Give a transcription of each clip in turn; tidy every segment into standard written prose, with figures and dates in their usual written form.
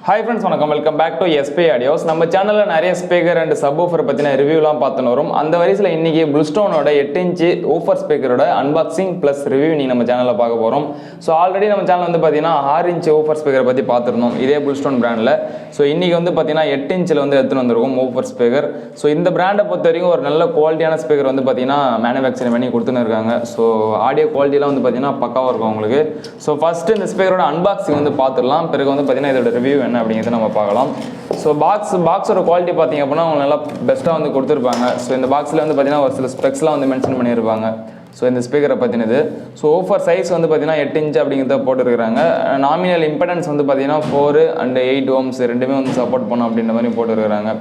Hi friends, welcome back to SP Audios. நம்ம சேனல்ல நிறைய ஸ்பீக்கர் அண்ட் சப்வூஃபர் பத்தின ரிவ்யூலாம் பார்த்துன்னு வரோம். அந்த வரிசையில் இன்னைக்கு Bullstoneோட 8 இன்ச் வூஃபர் ஸ்பீக்கரோட அன்பாக்சிங் ப்ளஸ் ரிவ்யூ நீ நம்ம சேனல்ல பார்க்க போறோம். ஸோ ஆல்ரெடி நம்ம சேனல் வந்து பார்த்தீங்கன்னா 6 இன்ச் வூஃபர் ஸ்பீக்கரை பற்றி பார்த்துருந்தோம் இதே Bullstone பிராண்டில். ஸோ இன்னைக்கு வந்து பார்த்தீங்கன்னா 8 இன்ச்சில் வந்து எடுத்துன்னு வந்திருக்கும் வூஃபர் ஸ்பீக்கர். ஸோ இந்த பிராண்டை பொறுத்த வரைக்கும் ஒரு நல்ல குவாலிட்டியான ஸ்பீக்கர் வந்து பார்த்தீங்கன்னா மேனுஃபேக்சரிங் பண்ணி கொடுத்துன்னு இருக்காங்க. ஸோ ஆடியோ குவாலிட்டிலாம் வந்து பார்த்தீங்கன்னா பக்காவாக இருக்கும் உங்களுக்கு. ஸோ ஃபர்ஸ்ட் இந்த ஸ்பீக்கரோட அன்பாக்சிங் வந்து பார்த்துடலாம். பிறகு வந்து பார்த்தீங்கன்னா இதோட ரிவ்யூ என்ன அப்படிங்கிறத நம்ம பார்க்கலாம். ஸோ பாக்ஸோட குவாலிட்டி பார்த்தீங்க அப்படின்னா அவங்க நல்லா பெஸ்ட்டாக வந்து கொடுத்துருப்பாங்க. ஸோ இந்த பாக்ஸில் வந்து பார்த்தீங்கன்னா ஒரு சில ஸ்பெக்ஸ்லாம் வந்து மென்ஷன் பண்ணியிருப்பாங்க. ஸோ இந்த ஸ்பீக்கரை பற்றினது. ஸோ வூஃபர் சைஸ் வந்து பார்த்தீங்கன்னா 8 இன்ச் அப்படிங்கிறத போட்டுருக்காங்க. நாமினல் இம்படன்ஸ் வந்து பார்த்தீங்கன்னா 4 and 8 ohms ரெண்டுமே வந்து சப்போர்ட் பண்ணும் அப்படின்ற மாதிரி போட்டுருக்காங்க.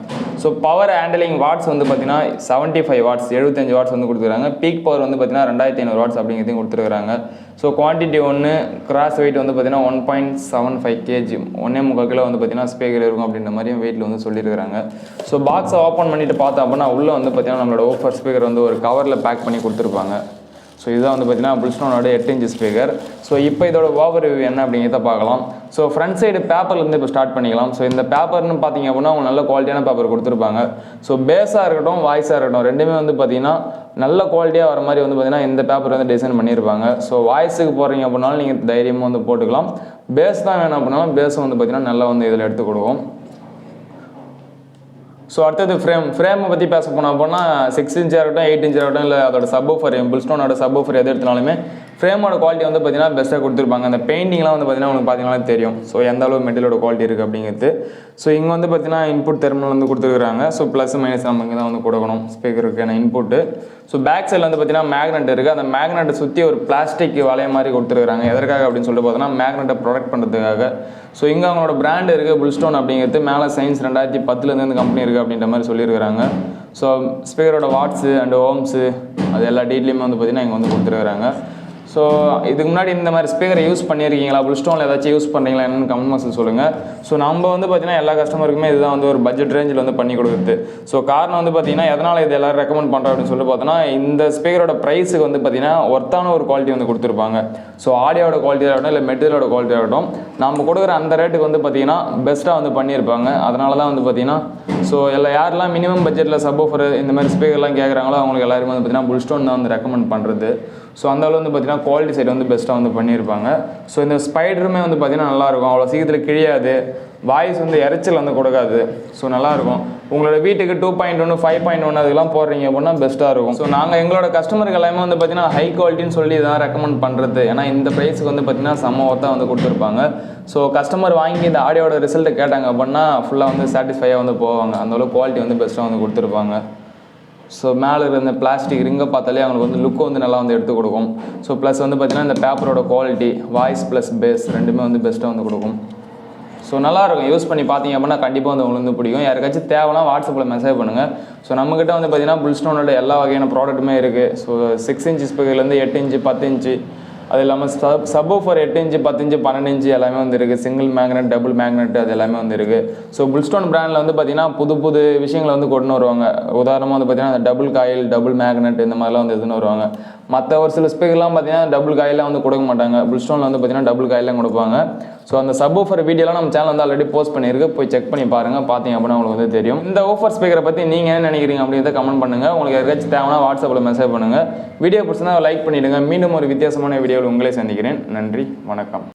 ஸோ பவர் ஹேண்டலிங் வாட்ஸ் வந்து பார்த்தீங்கன்னா 75 வாட்ஸ் 75 வாட்ஸ் வந்து கொடுத்துருக்காங்க. பீக் பவர் வந்து பார்த்தீங்கன்னா 2500 வாட்ஸ் அப்படிங்கிறதையும் கொடுத்துருக்காங்க. ஸோ குவான்டிட்டி ஒன்று கிராஸ் வெயிட் வந்து பார்த்தீங்கன்னா 1.75 kg 1.25 கிலோ வந்து பார்த்தீங்கன்னா ஸ்பீக்கர் இருக்கும் அப்படின்ற மாதிரியும் வெயிட்டில் வந்து சொல்லியிருக்காங்க. ஸோ பாக்ஸை ஓப்பன் பண்ணிட்டு பார்த்தோம் அப்படின்னா உள்ளே வந்து பார்த்தீங்கன்னா நம்மளோட வூஃபர் ஸ்பீக்கர் வந்து ஒரு கவரில் பேக் பண்ணி கொடுத்துருப்பாங்க. ஸோ இதுதான் வந்து பார்த்தீங்கன்னா Bullstoneோட 8 இன்ச் ஸ்பீக்கர். ஸோ இப்போ இதோட ஓவர் ரிவ்யூ என்ன அப்படிங்கிறத பார்க்கலாம். ஸோ ஃப்ரண்ட் சைடு பேப்பர்லேருந்து இப்போ ஸ்டார்ட் பண்ணிக்கலாம். ஸோ இந்த பேப்பர்னு பார்த்தீங்க அப்படின்னா அவங்க நல்ல குவாலிட்டியான பேப்பர் கொடுத்துருப்பாங்க. ஸோ பேஸாக இருக்கட்டும் வாய்ஸாக இருக்கட்டும் ரெண்டுமே வந்து பார்த்தீங்கன்னா நல்ல குவாலிட்டியாக வர மாதிரி வந்து பார்த்தீங்கன்னா இந்த பேப்பர் வந்து டிசைன் பண்ணியிருப்பாங்க. ஸோ வாய்ஸுக்கு போடுறீங்க அப்படின்னாலும் நீங்கள் தைரியமாக வந்து போட்டுக்கலாம். பேஸ் தான் வேணும் அப்படின்னாலும் பேஸும் வந்து பார்த்தீங்கன்னா நல்லா வந்து இதில் எடுத்து கொடுக்கும். ஸோ அடுத்தது ஃப்ரேமை பற்றி பேச போனோம் அப்படின்னா 6 இன்ச்சாக இருக்கட்டும் 8 இன்ச்சாக இருக்கட்டும் இல்லை அதோட சப்வூஃபர் Bullstoneோட சப்வூஃபர் எது எடுத்தாலுமே ஃப்ரேமோட குவாலிட்டி வந்து பார்த்தீங்கன்னா பெஸ்ட்டாக கொடுத்துருப்பாங்க. அந்த பெயிண்டிங்லாம் வந்து பார்த்தீங்கன்னா உங்களுக்கு பார்த்தீங்கன்னா தெரியும். ஸோ எந்த அளவு மெட்டீரியலோட குவாலிட்டி இருக்குது அப்படிங்கிறது. ஸோ இங்கே வந்து பார்த்தீங்கன்னா இன்புட் டெர்மினல் வந்து கொடுத்துருக்காங்க. ஸோ ப்ளஸ் மைனஸ் நம்ம இங்கே தான் வந்து கொடுக்கணும் ஸ்பீக்கருக்கான இன்புட்டு. ஸோ பேக் சைடில் வந்து பார்த்தீங்கன்னா மேக்னெட் இருக்குது. அந்த மேக்னெட்டை சுற்றி ஒரு பிளாஸ்டிக் வளைய மாதிரி கொடுத்துருக்காங்க. எதற்காக அப்படின்னு சொல்லிட்டு பார்த்தீங்கன்னா மேக்னெட்டை ப்ரொடக்ட் பண்ணுறதுக்காக. ஸோ இங்கே அவங்களோட பிராண்ட் இருக்குது Bullstone அப்படிங்கிறது. மேலே சயின்ஸ் 2010 இந்த கம்பெனி இருக்குது அப்படின்ற மாதிரி சொல்லியிருக்காங்க. ஸோ ஸ்பீக்கரோட வாட்ஸு அண்ட் ஓம்ஸு அது எல்லா டீட்டெயிலுமே வந்து பார்த்தீங்கன்னா இங்கே வந்து கொடுத்துருக்காங்க. ஸோ இதுக்கு முன்னாடி இந்த மாதிரி ஸ்பீக்கரை யூஸ் பண்ணியிருக்கீங்களா Bullstoneல ஏதாச்சும் யூஸ் பண்ணுறீங்களா என்னென்னு கமெண்ட் பாக்ஸில் சொல்லுங்கள். ஸோ நம்ம வந்து பார்த்தீங்கன்னா எல்லா கஸ்டமருக்குமே இதுதான் வந்து ஒரு பட்ஜெட் ரேஞ்சில் வந்து பண்ணி கொடுக்குறது. ஸோ காரணம் வந்து பார்த்தீங்கன்னா எதனால் இது எல்லோரும் ரெக்கமெண்ட் பண்ணுறோம் அப்படின்னு சொல்லி பார்த்தோன்னா இந்த ஸ்பீக்கரோட ப்ரைஸுக்கு வந்து பார்த்தீங்கன்னா ஒர்த்தான ஒரு குவாலிட்டி வந்து கொடுத்துருப்பாங்க. ஸோ ஆடியோட குவாலிட்டியாக இருக்கட்டும் இல்லை மெட்டீரியலோட குவாலிட்டியாக இருக்கட்டும் நம்ம கொடுக்குற அந்த ரேட்டுக்கு வந்து பார்த்தீங்கன்னா பெஸ்ட்டாக வந்து பண்ணியிருப்பாங்க. அதனால தான் வந்து பார்த்தீங்கன்னா ஸோ யாரெல்லாம் மினிமம் பட்ஜெட்டில் சப்வூஃபர் இந்த மாதிரி ஸ்பீக்கர்லாம் கேட்குறாங்களோ அவங்களுக்கு எல்லாருமே வந்து பார்த்தீங்கன்னா Bullstone தான் வந்து ரெக்கமெண்ட் பண்ணுறது. ஸோ அந்த அளவு வந்து பார்த்தீங்கன்னா குவாலிட்டி சைடு வந்து பெஸ்ட்டாக வந்து பண்ணியிருப்பாங்க. ஸோ இந்த ஸ்பைடருமே வந்து பார்த்தீங்கன்னா நல்லாயிருக்கும். அவ்வளோ சீக்கிரத்தில் கிழியாது. வாய்ஸ் வந்து இறைச்சல் வந்து கொடுக்காது. ஸோ நல்லாயிருக்கும். உங்களோட வீட்டுக்கு 2.1 5.1 அதுக்கெல்லாம் போடுறீங்க அப்படின்னா பெஸ்ட்டாக இருக்கும். ஸோ நாங்கள் எங்களோட கஸ்டமருக்கு எல்லாமே வந்து பார்த்தீங்கன்னா ஹை குவாலிட்டின்னு சொல்லி இதான் ரெக்கமெண்ட் பண்ணுறது. ஏன்னா இந்த ப்ரைஸுக்கு வந்து பார்த்தீங்கன்னா செம்ம ஒர்த்தாக வந்து கொடுத்துருப்பாங்க. ஸோ கஸ்டமர் வாங்கி இந்த ஆடியோட ரிசல்ட்டை கேட்டாங்க அப்படின்னா ஃபுல்லாக வந்து சாட்டிஸ்ஃபையாக வந்து போவாங்க. அந்தளவு குவாலிட்டி வந்து பெஸ்ட்டாக வந்து கொடுத்துருப்பாங்க. ஸோ மேலே இருந்த பிளாஸ்டிக் ரிங்கை பார்த்தாலே அவங்களுக்கு வந்து லுக்கு வந்து நல்லா வந்து எடுத்து கொடுக்கும். ஸோ ப்ளஸ் வந்து பார்த்தீங்கன்னா இந்த பேப்பரோட குவாலிட்டி வாய்ஸ் ப்ளஸ் பேஸ் ரெண்டுமே வந்து பெஸ்ட்டாக வந்து கொடுக்கும். ஸோ நல்லாயிருக்கும். யூஸ் பண்ணி பார்த்தீங்க அப்படின்னா கண்டிப்பாக வந்து உங்களுக்கு வந்து பிடிக்கும். யாருக்காச்சும் தேவைன்னா வாட்ஸ்அப்பில் மெசேஜ் பண்ணுங்கள். ஸோ நம்மக்கிட்ட வந்து பார்த்தீங்கன்னா Bullstoneோட எல்லா வகையான ப்ராடக்ட்டுமே இருக்குது. ஸோ 6 இன்ச் ஸ்பீக்கர்லேருந்து 8 இன்ச்சு 10 இன்ச்சு அது இல்லாமல் சப்வூஃபர் 8 இன்ச்சு 10 இன்ச்சு 12 இன்ச்சு எல்லாமே வந்து இருக்குது. சிங்கிள் மேக்னெட் டபுள் மேக்னெட் அது எல்லாமே வந்து இருக்குது. ஸோ Bullstone பிராண்டில் வந்து பார்த்தீங்கன்னா புது விஷயங்களை வந்து கொண்டு வருவாங்க. உதாரணமாக வந்து பார்த்தீங்கன்னா அந்த டபுள் காயில் டபுள் மேக்னெட் இந்த மாதிரிலாம் வந்து எதுன்னு வருவாங்க. மற்ற ஒரு சில ஸ்பீக்கர்லாம் பார்த்தீங்கன்னா டபுள் காயிலாம் வந்து கொடுக்க மாட்டாங்க. Bullstoneல வந்து பார்த்தீங்கன்னா டபுள் காயிலாம் கொடுப்பாங்க. ஸோ அந்த சப்வூஃபர் வீடியோலாம் நம்ம சேனல் வந்து ஆல்ரெடி போஸ்ட் பண்ணியிருக்கு. போய் செக் பண்ணி பாருங்கள். பார்த்தீங்க அப்படின்னா உங்களுக்கு வந்து தெரியும். இந்த வூஃபர் ஸ்பீக்கரை பற்றி நீங்கள் என்ன நினைக்கிறீங்க அப்படின்றத கமெண்ட் பண்ணுங்கள். உங்களுக்கு யாருக்காச்சும் தேவைன்னா வாட்ஸ்அப்பில் மெசேஜ் பண்ணுங்கள். வீடியோ பிடிச்சிருந்தா லைக் பண்ணிவிடுங்க. மீண்டும் ஒரு வித்தியாசமான வீடியோவில் உங்களே சந்திக்கிறேன். நன்றி, வணக்கம்.